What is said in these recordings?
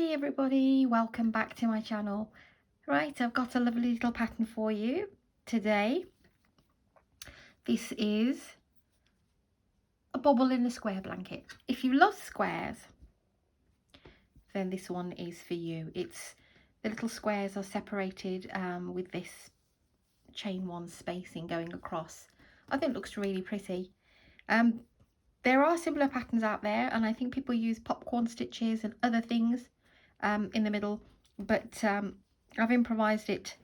Hi everybody, welcome back to my channel. Right, I've got a lovely little pattern for you today. This is a bobble in a square blanket. If you love squares, then this one is for you. It's the little squares are separated with this chain one spacing going across. I think it looks really pretty. There are similar patterns out there, and I think people use popcorn stitches and other things in the middle, but I've improvised it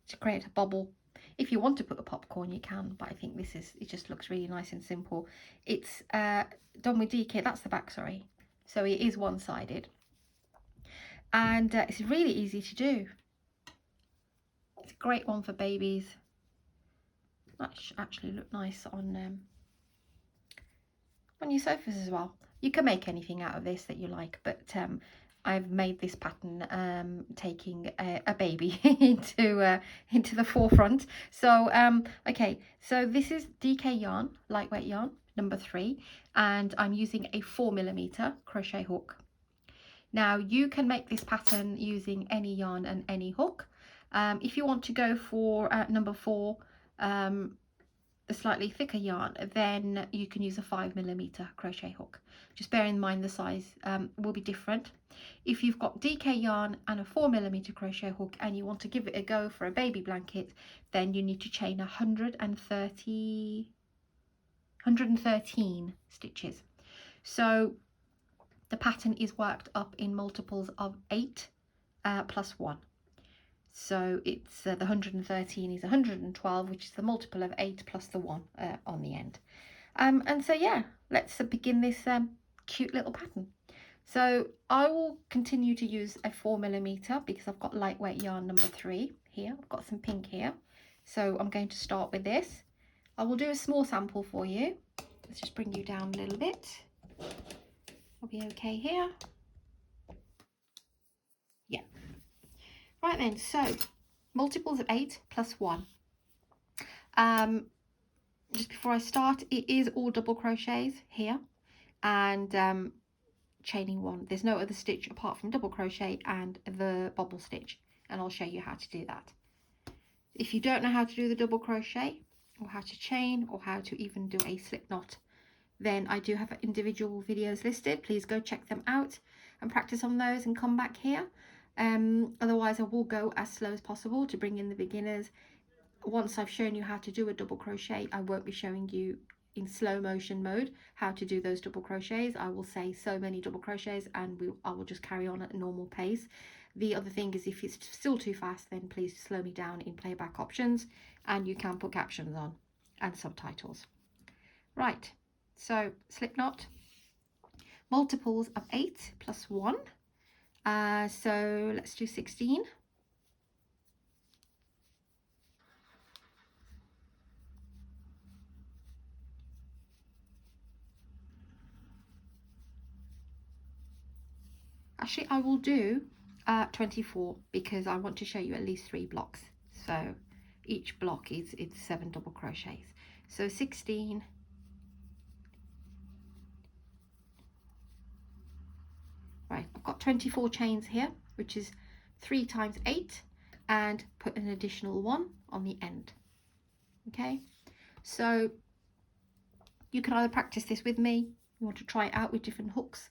to create a bobble. If you want to put a popcorn, you can, but I think it just looks really nice and simple. It's done with DK. That's the back, sorry. So it is one-sided, and it's really easy to do. It's a great one for babies. That should actually look nice on your sofas as well. You can make anything out of this that you like, but I've made this pattern taking a baby into the forefront. So okay, so this is DK yarn, lightweight yarn, number 3, and I'm using a 4mm crochet hook. Now you can make this pattern using any yarn and any hook. If you want to go for number 4, the slightly thicker yarn, then you can use a 5mm crochet hook. Just bear in mind the size will be different. If you've got DK yarn and a 4mm crochet hook and you want to give it a go for a baby blanket, then you need to chain 113 stitches. So the pattern is worked up in multiples of 8 plus 1. So it's the 113 is 112, which is the multiple of 8 plus the 1 on the end. And so yeah, let's begin this cute little pattern. So I will continue to use a 4mm because I've got lightweight yarn number 3 here. I've got some pink here. So I'm going to start with this. I will do a small sample for you. Let's just bring you down a little bit. I'll be okay here. Yeah. Right then, so multiples of 8 plus 1. Just before I start, it is all double crochets here and chaining 1. There's no other stitch apart from double crochet and the bobble stitch, and I'll show you how to do that. If you don't know how to do the double crochet or how to chain or how to even do a slip knot, then I do have individual videos listed. Please go check them out and practice on those and come back here. Otherwise I will go as slow as possible to bring in the beginners. Once I've shown you how to do a double crochet, I won't be showing you in slow motion mode how to do those double crochets. I will say so many double crochets and I will just carry on at a normal pace. The other thing is, if it's still too fast, then please slow me down in playback options, and you can put captions on and subtitles. Right, so slip knot, multiples of 8 plus 1. So let's do 16. Actually, I will do 24 because I want to show you at least 3 blocks. So each block is 7 double crochets. So 16. Right, I've got 24 chains here, which is 3 times 8, and put an additional 1 on the end. Okay, so you can either practice this with me, you want to try it out with different hooks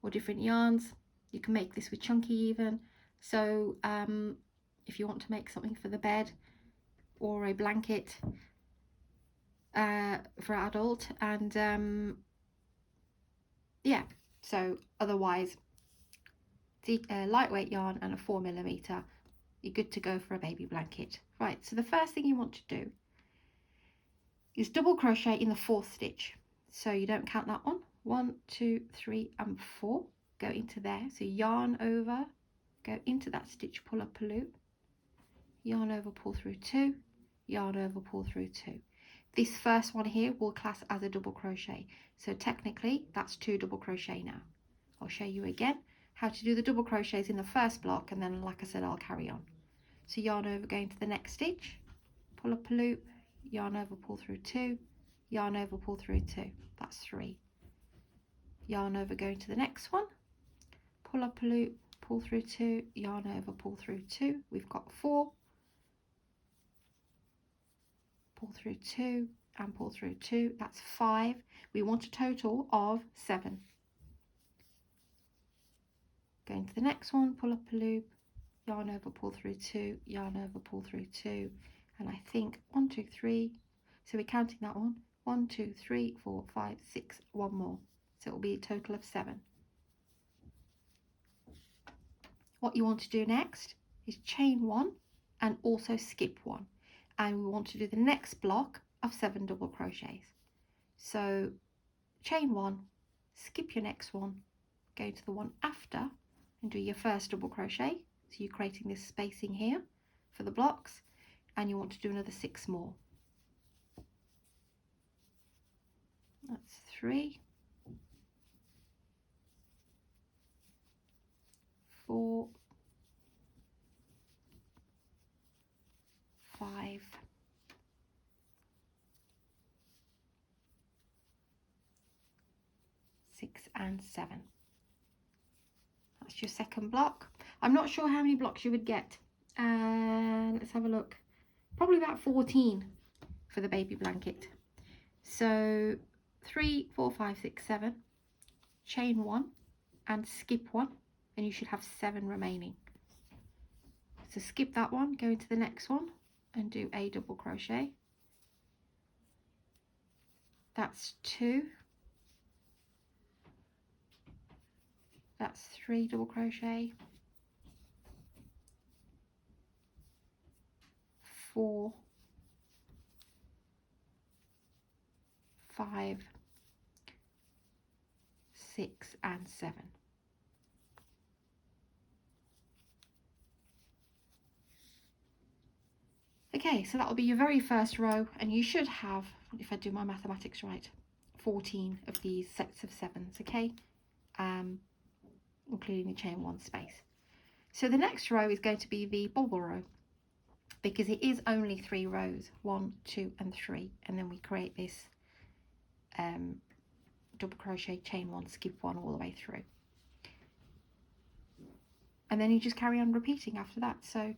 or different yarns. You can make this with chunky even. So if you want to make something for the bed or a blanket for adult, and yeah, so otherwise the lightweight yarn and a 4mm, you're good to go for a baby blanket. Right, so the first thing you want to do is double crochet in the 4th stitch. So you don't count that one. 1, 2, 3 and 4. Go into there, so yarn over, go into that stitch, pull up a loop, yarn over, pull through 2, yarn over, pull through 2. This first one here will class as a double crochet, so technically that's 2 double crochet now. I'll show you again how to do the double crochets in the first block, and then like I said, I'll carry on. So yarn over, going to the next stitch, pull up a loop, yarn over, pull through 2, yarn over, pull through 2, that's 3. Yarn over, going to the next one, pull up a loop, pull through 2, yarn over, pull through 2. We've got 4, pull through 2 and pull through 2. That's 5. We want a total of 7. Going to the next one, pull up a loop, yarn over, pull through 2, yarn over, pull through 2, and I think 1, 2, 3. So we're counting that one. 1, 2, 3, 4, 5, 6, one more. So it will be a total of 7. What you want to do next is chain 1 and also skip 1. And we want to do the next block of 7 double crochets. So chain 1, skip your next one, go to the one after and do your first double crochet. So you're creating this spacing here for the blocks, and you want to do another 6 more. That's 3, 4, 5, 6 and 7. That's your second block. I'm not sure how many blocks you would get. Let's have a look. Probably about 14 for the baby blanket. So 3, 4, 5, 6, 7. Chain 1 and skip 1, and you should have 7 remaining. So skip that one, go into the next one and do a double crochet. That's 2. That's 3 double crochet, 4, 5, 6 and 7. Okay, so that will be your very first row, and you should have, if I do my mathematics right, 14 of these sets of 7s, okay, including the chain 1 space. So the next row is going to be the bobble row, because it is only 3 rows, 1, 2 and 3, and then we create this double crochet, chain 1, skip 1 all the way through, and then you just carry on repeating after that. So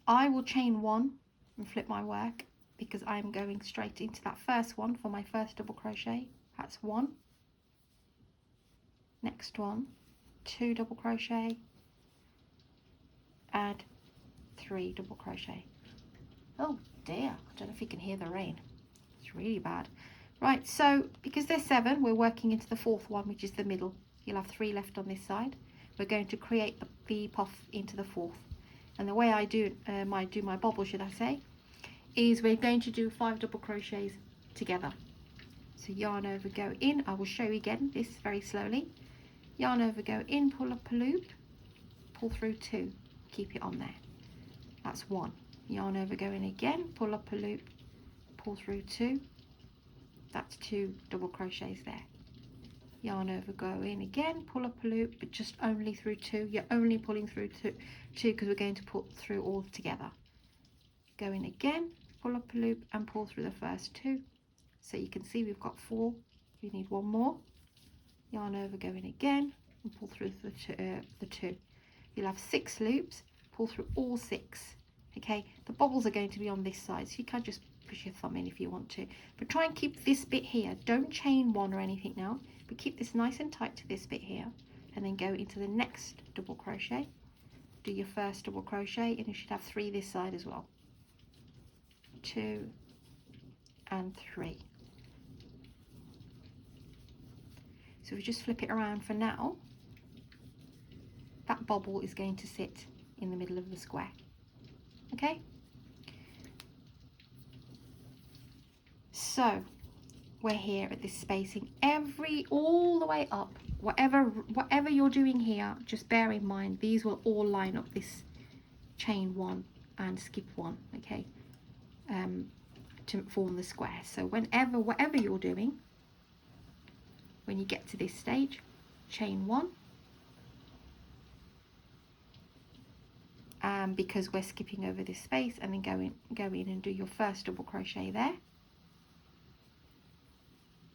I will chain 1 and flip my work, because I'm going straight into that first one for my first double crochet. That's 1, next one, 2 double crochet, add 3 double crochet. Oh dear, I don't know if you can hear the rain. It's really bad. Right, so because there's 7, we're working into the 4th one, which is the middle. You'll have 3 left on this side. We're going to create the puff into the 4th. And the way I do my bobble, should I say, is we're going to do 5 double crochets together. So yarn over, go in. I will show you again this very slowly. Yarn over, go in, pull up a loop, pull through 2, keep it on there. That's 1. Yarn over, go in again, pull up a loop, pull through 2. That's 2 double crochets there. Yarn over, go in again, pull up a loop, but just only through 2. You're only pulling through 2 because we're going to pull through all together. Go in again, pull up a loop and pull through the first 2. So you can see we've got 4. You need 1 more. Yarn over, go in again and pull through the 2. You'll have 6 loops, pull through all 6. Okay, the bobbles are going to be on this side, so you can just push your thumb in if you want to, but try and keep this bit here. Don't chain 1 or anything now, but keep this nice and tight to this bit here, and then go into the next double crochet. Do your first double crochet, and you should have 3 this side as well. 2 and 3. So if we just flip it around for now, that bobble is going to sit in the middle of the square. Okay, so we're here at this spacing all the way up. Whatever you're doing here, just bear in mind these will all line up this chain 1 and skip 1, okay, to form the square. So whatever you're doing, when you get to this stage, chain 1, because we're skipping over this space, and then go in and do your first double crochet there.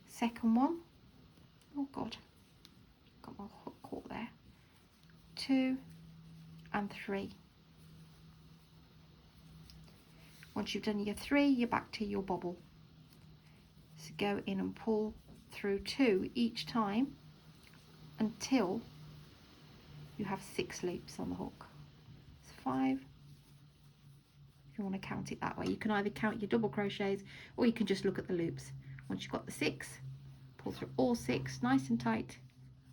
Second one, oh god, got my hook caught there. 2 and 3. Once you've done your 3, you're back to your bobble. So go in and pull through 2 each time until you have 6 loops on the hook. So 5. If you want to count it that way, you can either count your double crochets or you can just look at the loops. Once you've got the 6, pull through all 6 nice and tight,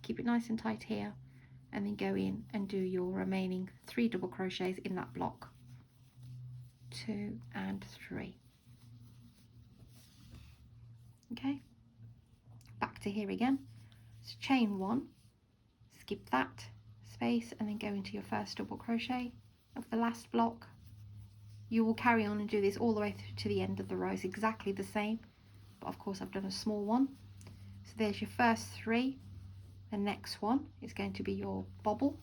keep it nice and tight here, and then go in and do your remaining 3 double crochets in that block. 2 and 3. Okay, back to here again. So chain 1, skip that space and then go into your first double crochet of the last block. You will carry on and do this all the way through to the end of the row. It's exactly the same, but of course I've done a small one. So there's your first 3. The next one is going to be your bobble.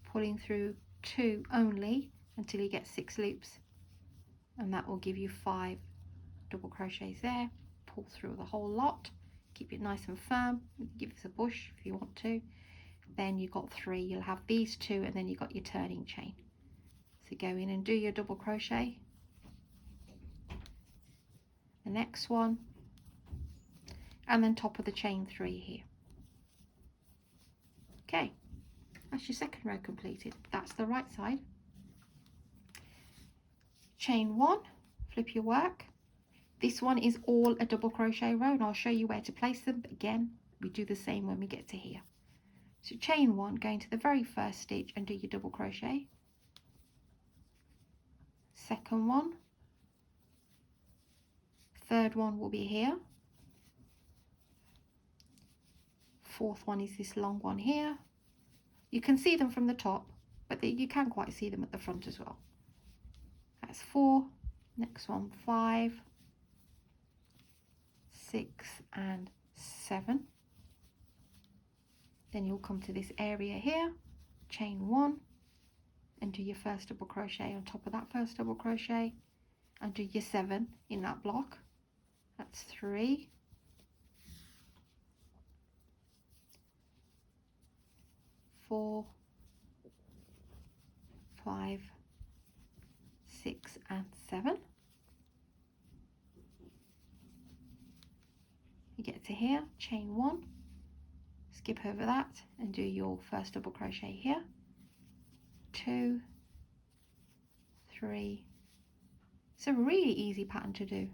Pulling through 2 only until you get 6 loops, and that will give you 5 double crochets there. Pull through the whole lot, keep it nice and firm, give this a push if you want to. Then you've got 3, you'll have these 2, and then you've got your turning chain. So go in and do your double crochet, the next one, and then top of the chain 3 here. Okay, that's your second row completed. That's the right side. Chain 1, flip your work. This one is all a double crochet row, and I'll show you where to place them, but again we do the same when we get to here. So chain 1, go into the very first stitch and do your double crochet. Second one, third one will be here, fourth one is this long one here. You can see them from the top, but you can't quite see them at the front as well. That's 4, next one 5, 6 and 7. Then you'll come to this area here, chain 1 and do your first double crochet on top of that first double crochet and do your 7 in that block. That's 3, 4, 5, 6 and 7. You get to here, chain 1, skip over that and do your first double crochet here. 2, 3. It's a really easy pattern to do.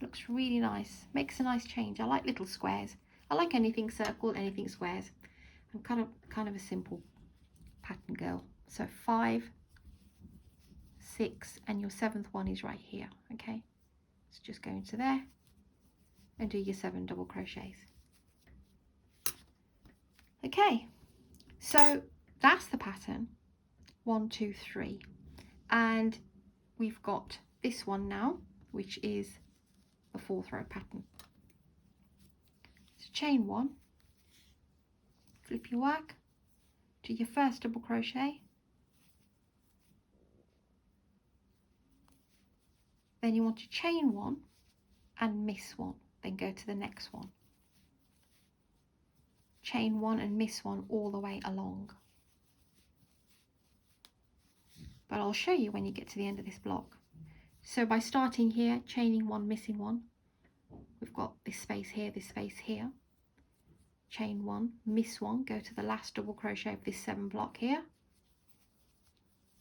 Looks really nice, makes a nice change. I like little squares. I like anything circle, anything squares. I'm kind of a simple pattern girl. So 5, 6, and your 7th one is right here. Okay, so just go into there and do your 7 double crochets. Okay, so that's the pattern 1, 2, 3, and we've got this one now, which is a 4th row pattern. So chain 1, flip your work, do your first double crochet, then you want to chain 1 and miss 1, then go to the next one, chain 1 and miss 1 all the way along. But I'll show you when you get to the end of this block. So by starting here, chaining 1, missing 1, we've got this space here, this space here, chain 1, miss 1, go to the last double crochet of this 7 block here,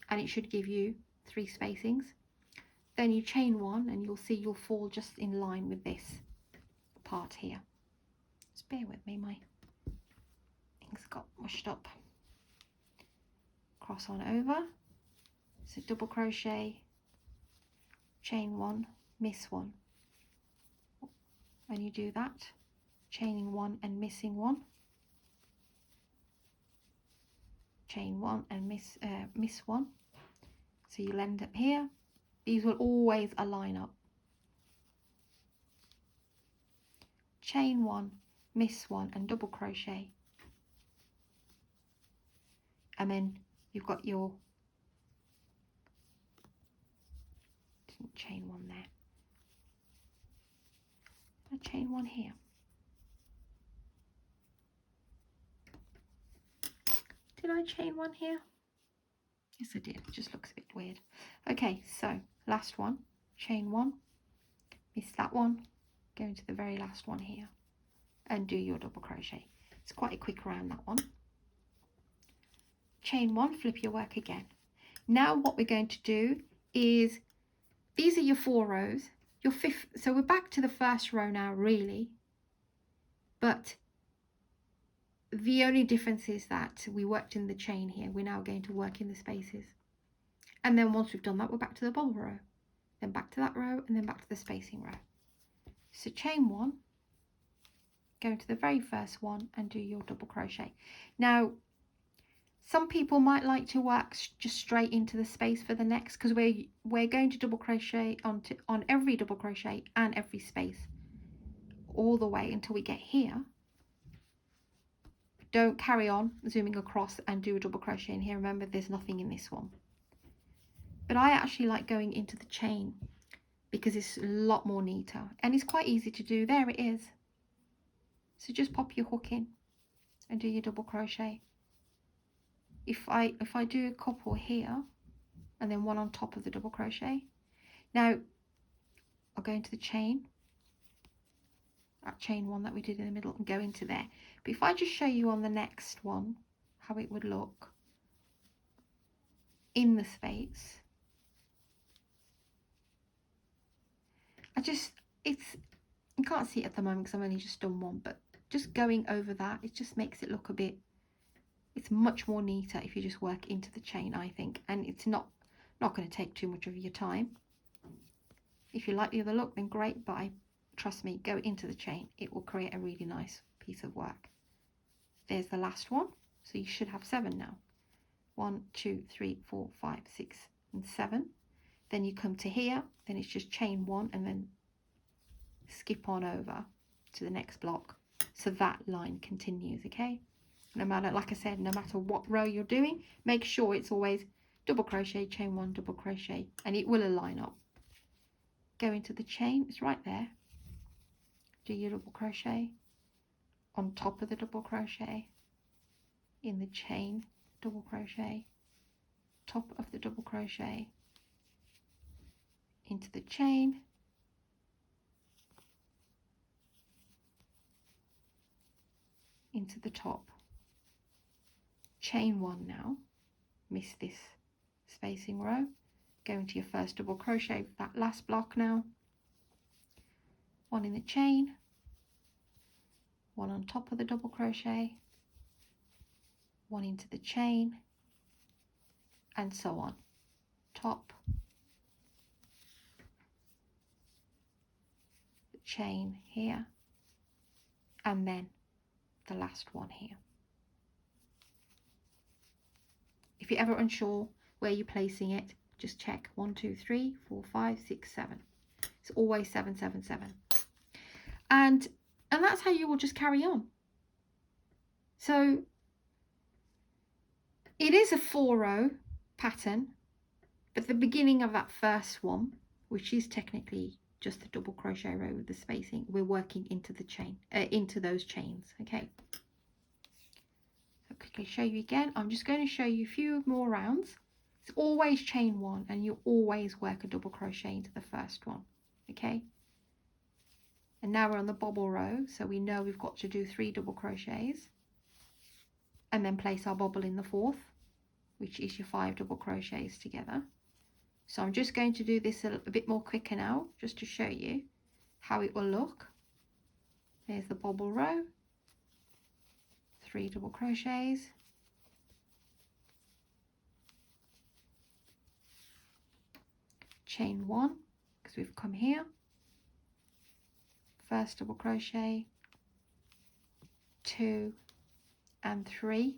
and it should give you 3 spacings. Then you chain 1 and you'll see you'll fall just in line with this part here. Just bear with me, my things got mushed up. Cross on over, so double crochet, chain 1, miss 1, and you do that, chaining 1 and missing 1, chain 1 and miss 1, so you'll end up here. These will always align up. Chain 1, miss 1 and double crochet, and then you've got your chain 1 there, a chain 1 here, Did I chain one here? Yes, I did. It just looks a bit weird. Okay, so last one, chain one, miss that one, go into the very last one here and do your double crochet. It's quite a quick round, that one. Chain one, flip your work again. Now what we're going to do is, these are your 4 rows, your 5th, so we're back to the first row now really, but the only difference is that we worked in the chain here. We're now going to work in the spaces. And then once we've done that, we're back to the bobble row, then back to that row, and then back to the spacing row. So chain one, go into the very first one and do your double crochet. Now, some people might like to work just straight into the space for the next, because we're going to double crochet on every double crochet and every space all the way until we get here. Don't carry on zooming across and do a double crochet in here. Remember, there's nothing in this one. But I actually like going into the chain because it's a lot more neater and it's quite easy to do. There it is. So just pop your hook in and do your double crochet. If I do a couple here and then one on top of the double crochet. Now I'll go into the chain, that chain one that we did in the middle, and go into there. But if I just show you on the next one how it would look in the space, you can't see it at the moment because I've only just done one, but just going over that, it just makes it look a bit, it's much more neater if you just work into the chain, I think, and it's not going to take too much of your time. If you like the other look, then great, but trust me, go into the chain. It will create a really nice piece of work. There's the last one, so you should have 7 now. 1, 2, 3, 4, 5, 6, and 7. Then you come to here, then it's just chain 1 and then skip on over to the next block, so that line continues. Okay, no matter, like I said, no matter what row you're doing, make sure it's always double crochet, chain 1, double crochet, and it will align up. Go into the chain, it's right there, do your double crochet on top of the double crochet, in the chain, double crochet, top of the double crochet, into the chain, into the top, chain 1 now, miss this spacing row, go into your first double crochet with that last block now, 1 in the chain, 1 on top of the double crochet, 1 into the chain, and so on, top, the chain here, and then the last one here. If you're ever unsure where you're placing it, just check 1, 2, 3, 4, 5, 6, 7. It's always 7, 7, 7. And that's how you will just carry on. So it is a 4-row pattern, but the beginning of that first one, which is technically just the double crochet row with the spacing, we're working into the chain, into those chains. Okay, so quickly show you again. I'm just going to show you a few more rounds. It's always chain 1 and you always work a double crochet into the first one. Okay, and now we're on the bobble row, so we know we've got to do 3 double crochets and then place our bobble in the 4th, which is your 5 double crochets together. So I'm just going to do this a bit more quicker now, just to show you how it will look. There's the bobble row, 3 double crochets, chain 1, because we've come here, first double crochet, 2 and 3,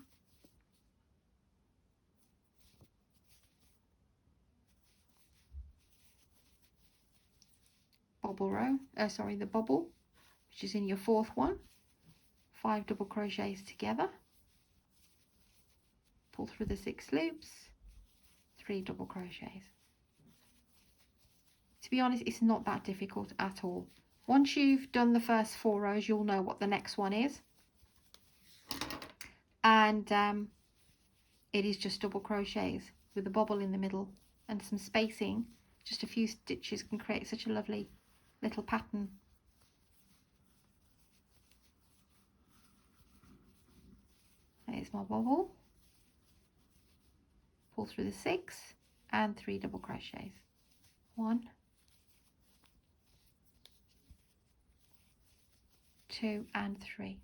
bobble row, the bobble, which is in your 4th one, 5 double crochets together, pull through the 6 loops, 3 double crochets. To be honest, it's not that difficult at all. Once you've done the first 4 rows, you'll know what the next one is, and it is just double crochets with a bobble in the middle and some spacing. Just a few stitches can create such a lovely little pattern. There's my bobble. Pull through the 6 and 3 double crochets. 1, 2 and 3.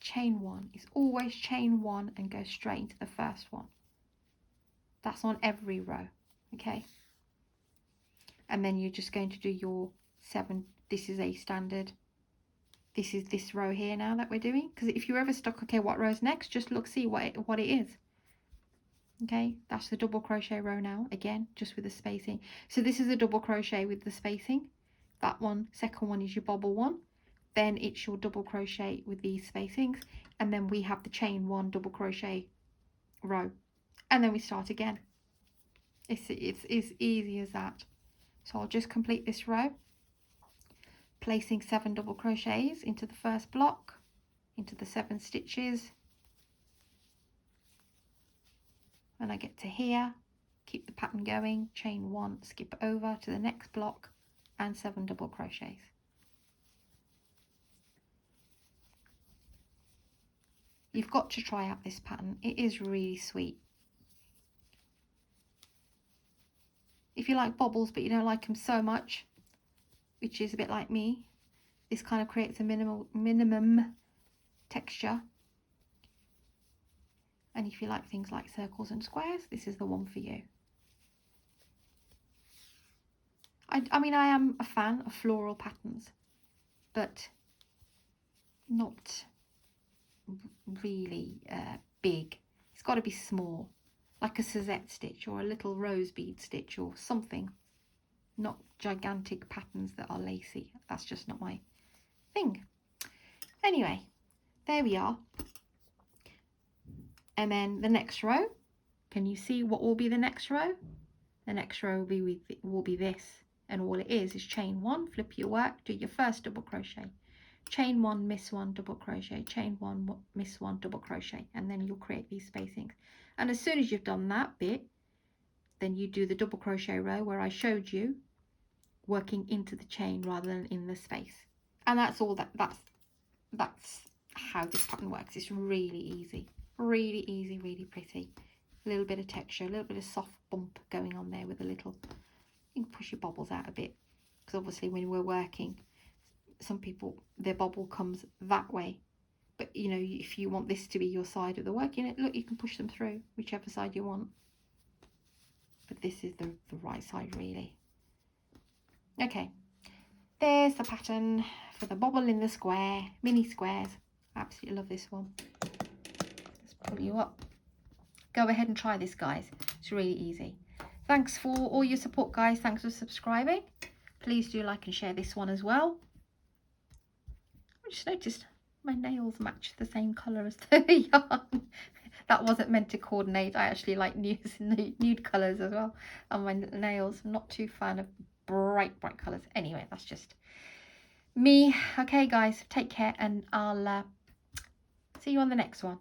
Chain 1 is always chain 1 and go straight into the first one. That's on every row, okay? And then you're just going to do your 7. This is a standard. This is this row here now that we're doing, because if you're ever stuck, okay, what row's next, just look, see what it is. Okay, that's the double crochet row now, again, just with the spacing. So this is a double crochet with the spacing. That one, second one is your bobble one. Then it's your double crochet with these spacings. And then we have the chain 1 double crochet row. And then we start again. It's as easy as that. So I'll just complete this row, placing 7 double crochets into the first block, into the 7 stitches. When I get to here, keep the pattern going, chain 1, skip over to the next block and 7 double crochets. You've got to try out this pattern. It is really sweet. If you like bobbles but you don't like them so much, which is a bit like me, this kind of creates a minimum texture. And if you like things like circles and squares, this is the one for you. I mean, I am a fan of floral patterns, but not really big. It's got to be small, like a Suzette stitch or a little rose bead stitch or something. Not gigantic patterns that are lacy. That's just not my thing. Anyway, there we are. And then the next row, can you see what will be the next row? The next row will be this, and all it is chain 1, flip your work, do your first double crochet, chain 1, miss 1, double crochet, chain 1, miss 1, double crochet, and then you'll create these spacings. And as soon as you've done that bit, then you do the double crochet row where I showed you, working into the chain rather than in the space. And that's all. That's how this pattern works. It's really easy. Really easy, really pretty. A little bit of texture, a little bit of soft bump going on there with a little, you can push your bobbles out a bit, because obviously when we're working, some people, their bobble comes that way, but you know, if you want this to be your side of the work, you know, look, you can push them through whichever side you want, but this is the right side really. Okay, there's the pattern for the bobble in the square, mini squares. I absolutely love this one. Pull you up. Go ahead and try this, guys. It's really easy. Thanks for all your support, guys. Thanks for subscribing. Please do like and share this one as well. I just noticed my nails match the same colour as the yarn. That wasn't meant to coordinate. I actually like nude colours as well on my nails. I'm not too fan of bright colours. Anyway, that's just me. Okay, guys, take care, and I'll see you on the next one.